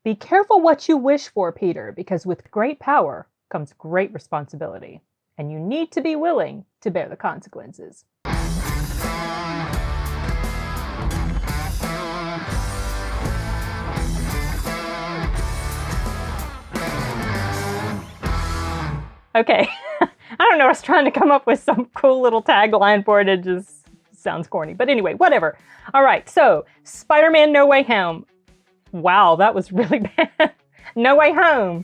Be careful what you wish for, Peter, because with great power comes great responsibility, and you need to be willing to bear the consequences. Okay, I don't know, I was trying to come up with some cool little tagline for it. It just sounds corny. But anyway, whatever. All right, so Spider-Man No Way Home. Wow, that was really bad. No Way Home.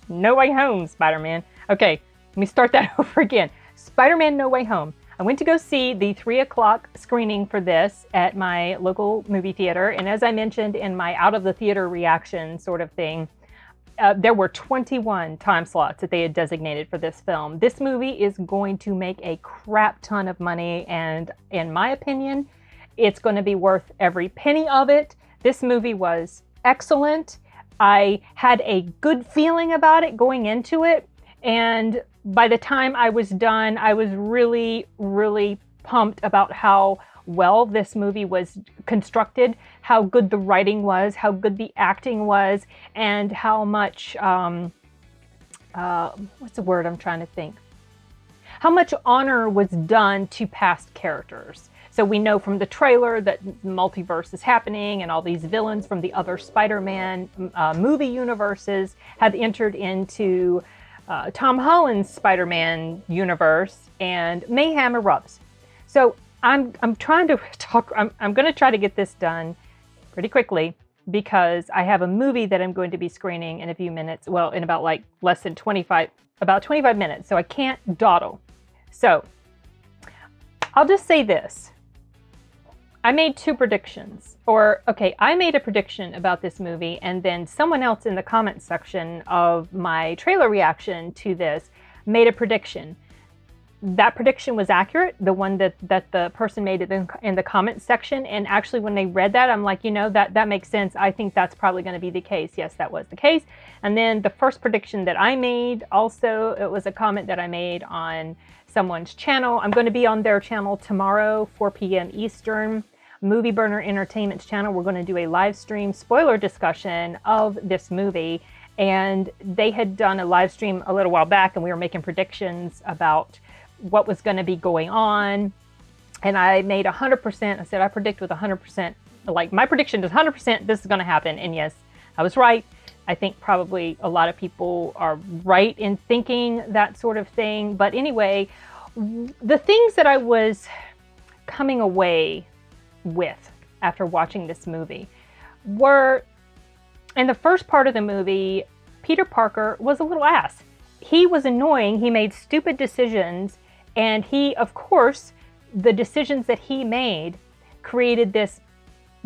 No Way Home, Spider-Man. Okay, let me start that over again. Spider-Man No Way Home. I went to go see the 3 o'clock screening for this at my local movie theater. And as I mentioned in my out of the theater reaction sort of thing, there were 21 time slots that they had designated for this film. This movie is going to make a crap ton of money, and in my opinion, it's going to be worth every penny of it. This movie was excellent. I had a good feeling about it going into it, and by the time I was done, I was really, really pumped about how well this movie was constructed, how good the writing was, how good the acting was, and how much, what's the word I'm trying to think? How much honor was done to past characters. So we know from the trailer that multiverse is happening and all these villains from the other Spider-Man movie universes have entered into Tom Holland's Spider-Man universe, and mayhem erupts. So I'm trying to talk, I'm going to try to get this done pretty quickly because I have a movie that I'm going to be screening in a few minutes. Well, in about like about 25 minutes. So I can't dawdle. So I'll just say this. I made 2 predictions, I made a prediction about this movie, and then someone else in the comments section of my trailer reaction to this made a prediction. That prediction was accurate, the one that the person made it in the comments section, and actually when they read that, I'm like, that makes sense. I think that's probably going to be the case. Yes, that was the case. And then the first prediction that I made, also, it was a comment that I made on someone's channel. I'm going to be on their channel tomorrow, 4 p.m. Eastern. Movie Burner Entertainment's channel. We're going to do a live stream spoiler discussion of this movie, and they had done a live stream a little while back, and we were making predictions about what was going to be going on, and I made 100%. I said I predict with 100%, like my prediction is 100% this is going to happen, and yes, I was right. I think probably a lot of people are right in thinking that sort of thing, but anyway, the things that I was coming away with after watching this movie were, in the first part of the movie, Peter Parker was a little ass. He was annoying, he made stupid decisions, and he, of course, the decisions that he made created this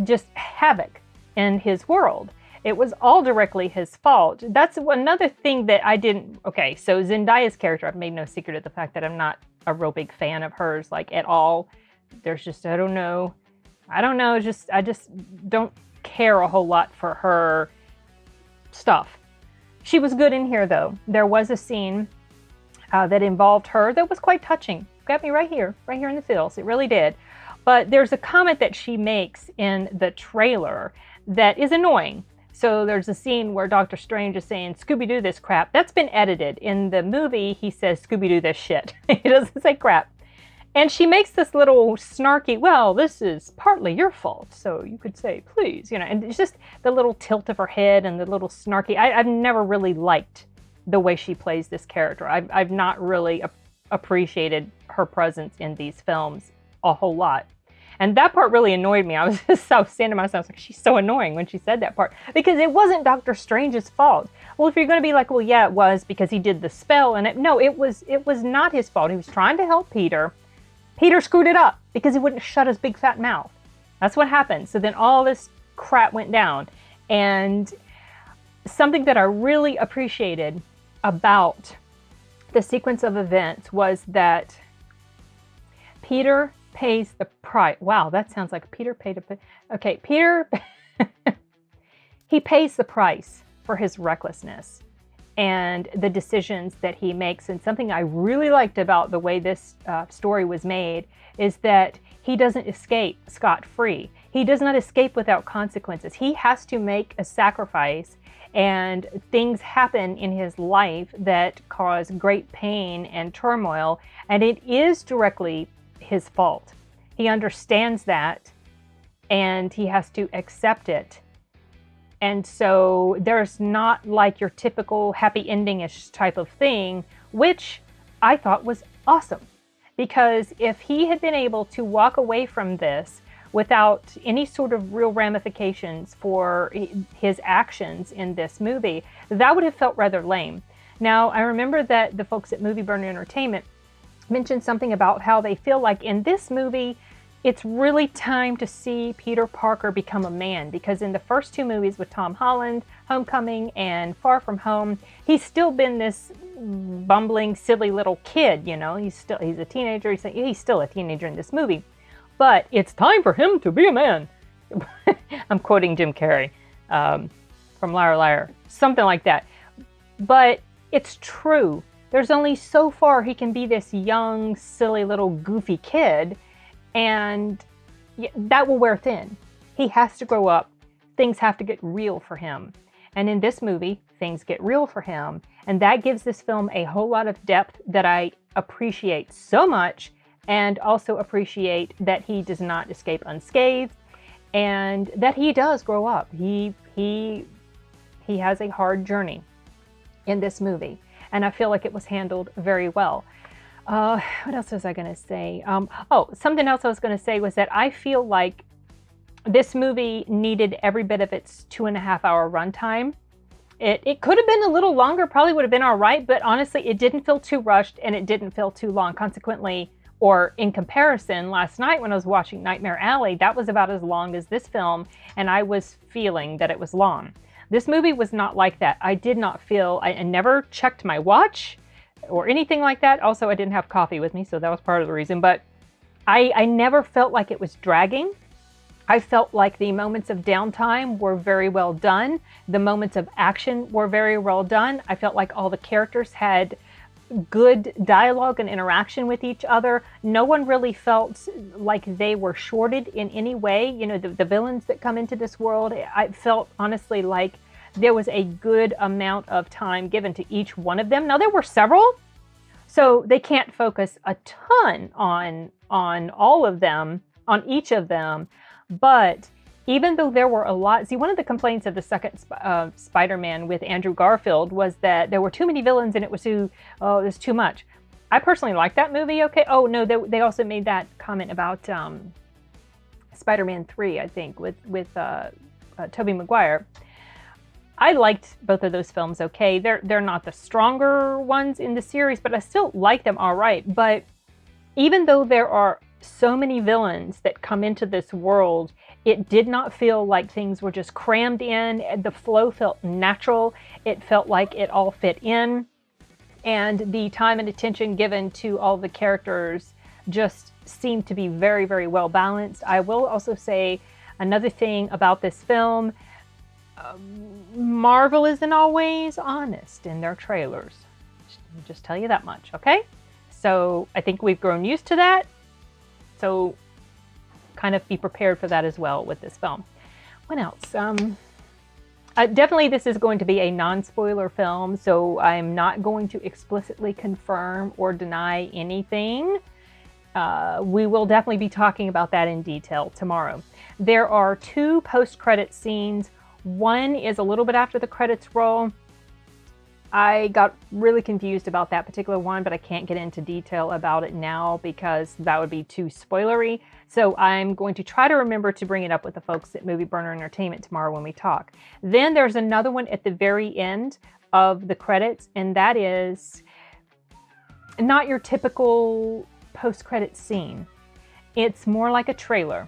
just havoc in his world. It was all directly his fault. That's another thing that I didn't, okay, so Zendaya's character, I've made no secret of the fact that I'm not a real big fan of hers, like at all. There's just, I don't know, I just don't care a whole lot for her stuff. She was good in here, though. There was a scene that involved her that was quite touching. Got me right here in the feels. It really did. But there's a comment that she makes in the trailer that is annoying. So there's a scene where Doctor Strange is saying, Scooby-Doo this crap. That's been edited. In the movie, he says, Scooby-Doo this shit. He doesn't say crap. And she makes this little snarky, well, this is partly your fault, so you could say, please, and it's just the little tilt of her head and the little snarky. I've never really liked the way she plays this character. I've not really appreciated her presence in these films a whole lot. And that part really annoyed me. I was just so saying to myself, like, she's so annoying when she said that part, because it wasn't Doctor Strange's fault. Well, if you're going to be like, well, yeah, it was because he did the spell, and it was not his fault. He was trying to help Peter. Peter screwed it up because he wouldn't shut his big fat mouth. That's what happened. So then all this crap went down. And something that I really appreciated about the sequence of events was that Peter pays the price. Wow, that sounds like Peter paid a... Okay, Peter... he pays the price for his recklessness and the decisions that he makes. And something I really liked about the way this story was made is that he doesn't escape scot-free. He does not escape without consequences. He has to make a sacrifice, and things happen in his life that cause great pain and turmoil, and it is directly his fault. He understands that, and he has to accept it. And so there's not like your typical happy ending-ish type of thing, which I thought was awesome. Because if he had been able to walk away from this without any sort of real ramifications for his actions in this movie, that would have felt rather lame. Now, I remember that the folks at Movie Burner Entertainment mentioned something about how they feel like in this movie, it's really time to see Peter Parker become a man, because in the first two movies with Tom Holland, Homecoming and Far From Home, he's still been this bumbling, silly little kid, you know. He's a teenager. He's still a teenager in this movie. But it's time for him to be a man. I'm quoting Jim Carrey from Liar Liar, something like that. But it's true. There's only so far he can be this young, silly little goofy kid, and that will wear thin. He has to grow up. Things have to get real for him. And in this movie, things get real for him. And that gives this film a whole lot of depth that I appreciate so much, and also appreciate that he does not escape unscathed, and that he does grow up. He has a hard journey in this movie, and I feel like it was handled very well. What else was I going to say? Something else I was going to say was that I feel like this movie needed every bit of its 2.5 hour runtime. It could have been a little longer, probably would have been all right, but honestly, it didn't feel too rushed and it didn't feel too long. Consequently, or in comparison, last night when I was watching Nightmare Alley, that was about as long as this film, and I was feeling that it was long. This movie was not like that. I did not feel, I never checked my watch or anything like that. Also, I didn't have coffee with me, so that was part of the reason, but I never felt like it was dragging. I felt like the moments of downtime were very well done. The moments of action were very well done. I felt like all the characters had good dialogue and interaction with each other. No one really felt like they were shorted in any way. You know, the villains that come into this world, I felt honestly like there was a good amount of time given to each one of them. Now, there were several, so they can't focus a ton on all of them, on each of them. But even though there were a lot, see, one of the complaints of the second Spider-Man with Andrew Garfield was that there were too many villains and it was too much. I personally like that movie, okay? Oh, no, they also made that comment about Spider-Man 3, I think, with Tobey Maguire. I liked both of those films, okay? They're not the stronger ones in the series, but I still like them all right. But even though there are so many villains that come into this world, it did not feel like things were just crammed in. The flow felt natural. It felt like it all fit in. And the time and attention given to all the characters just seemed to be very, very well balanced. I will also say another thing about this film, Marvel isn't always honest in their trailers. Just tell you that much, okay? So I think we've grown used to that. So kind of be prepared for that as well with this film. What else? Definitely this is going to be a non-spoiler film, so I'm not going to explicitly confirm or deny anything. We will definitely be talking about that in detail tomorrow. There are 2 post-credit scenes. One is a little bit after the credits roll. I got really confused about that particular one, but I can't get into detail about it now because that would be too spoilery. So I'm going to try to remember to bring it up with the folks at Movie Burner Entertainment tomorrow when we talk. Then there's another one at the very end of the credits, and that is not your typical post-credit scene. It's more like a trailer.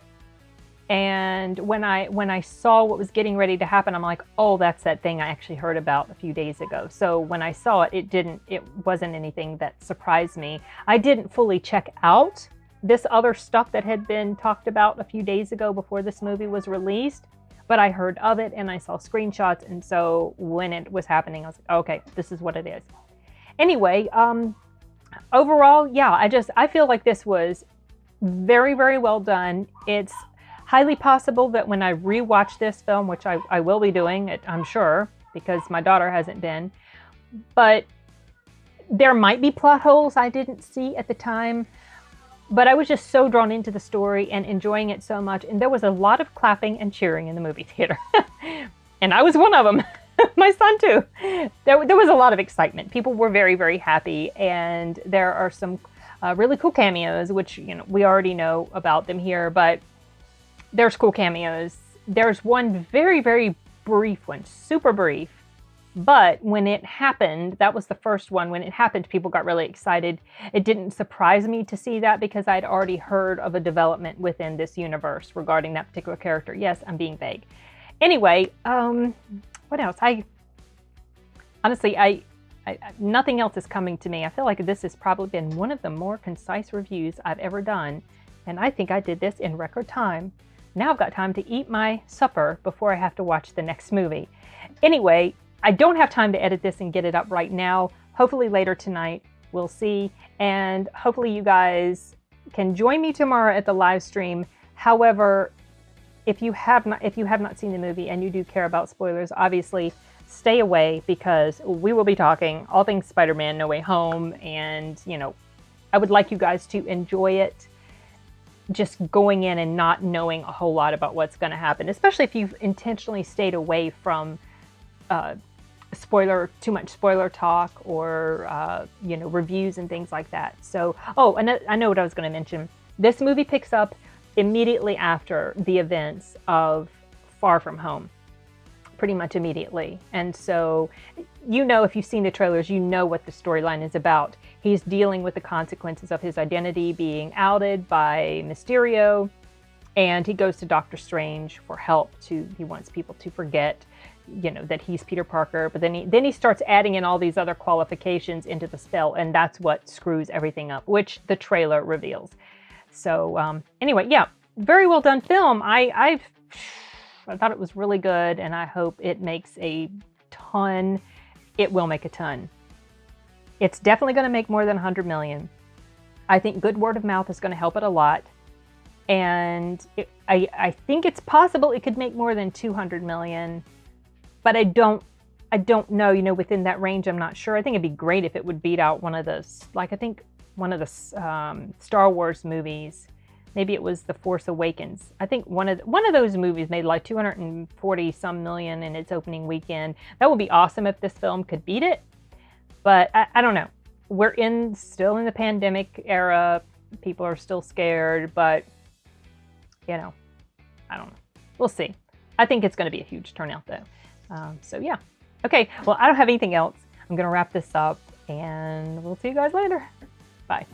And when I saw what was getting ready to happen, I'm like, oh, that's that thing I actually heard about a few days ago. So when I saw it, it wasn't anything that surprised me. I didn't fully check out this other stuff that had been talked about a few days ago before this movie was released, but I heard of it and I saw screenshots. And so when it was happening, I was like, okay, this is what it is. Anyway, overall, yeah, I feel like this was very, very well done. It's highly possible that when I rewatch this film, which I will be doing, I'm sure, because my daughter hasn't been, but there might be plot holes I didn't see at the time. But I was just so drawn into the story and enjoying it so much. And there was a lot of clapping and cheering in the movie theater. And I was one of them. My son too. There was a lot of excitement. People were very, very happy. And there are some really cool cameos, which, you know, we already know about them here. But there's cool cameos. There's one very, very brief one. Super brief. But when it happened, that was the first one. When it happened, people got really excited. It didn't surprise me to see that because I'd already heard of a development within this universe regarding that particular character. Yes, I'm being vague. Anyway, what else? Honestly, nothing else is coming to me. I feel like this has probably been one of the more concise reviews I've ever done. And I think I did this in record time. Now I've got time to eat my supper before I have to watch the next movie. Anyway, I don't have time to edit this and get it up right now. Hopefully later tonight, we'll see. And hopefully you guys can join me tomorrow at the live stream. However, if you have not seen the movie and you do care about spoilers, obviously stay away because we will be talking all things Spider-Man No Way Home. And, you know, I would like you guys to enjoy it just going in and not knowing a whole lot about what's going to happen, especially if you've intentionally stayed away from too much spoiler talk or, you know, reviews and things like that. So, oh, and I know what I was going to mention. This movie picks up immediately after the events of Far From Home, pretty much immediately. And so, you know, if you've seen the trailers, you know what the storyline is about. He's dealing with the consequences of his identity being outed by Mysterio, and he goes to Doctor Strange for help. He wants people to forget, you know, that he's Peter Parker, but then he starts adding in all these other qualifications into the spell, and that's what screws everything up, which the trailer reveals. So anyway, yeah, very well done film. I thought it was really good, and I hope it makes a ton. It will make a ton. It's definitely going to make more than 100 million. I think good word of mouth is going to help it a lot. And I think it's possible it could make more than 200 million. But I don't know, you know, within that range, I'm not sure. I think it'd be great if it would beat out one of the, like, I think one of the Star Wars movies. Maybe it was The Force Awakens. I think one of those movies made like 240 some million in its opening weekend. That would be awesome if this film could beat it. But I don't know. We're still in the pandemic era. People are still scared, but you know, I don't know. We'll see. I think it's going to be a huge turnout though. So yeah. Okay, well, I don't have anything else. I'm going to wrap this up and we'll see you guys later. Bye.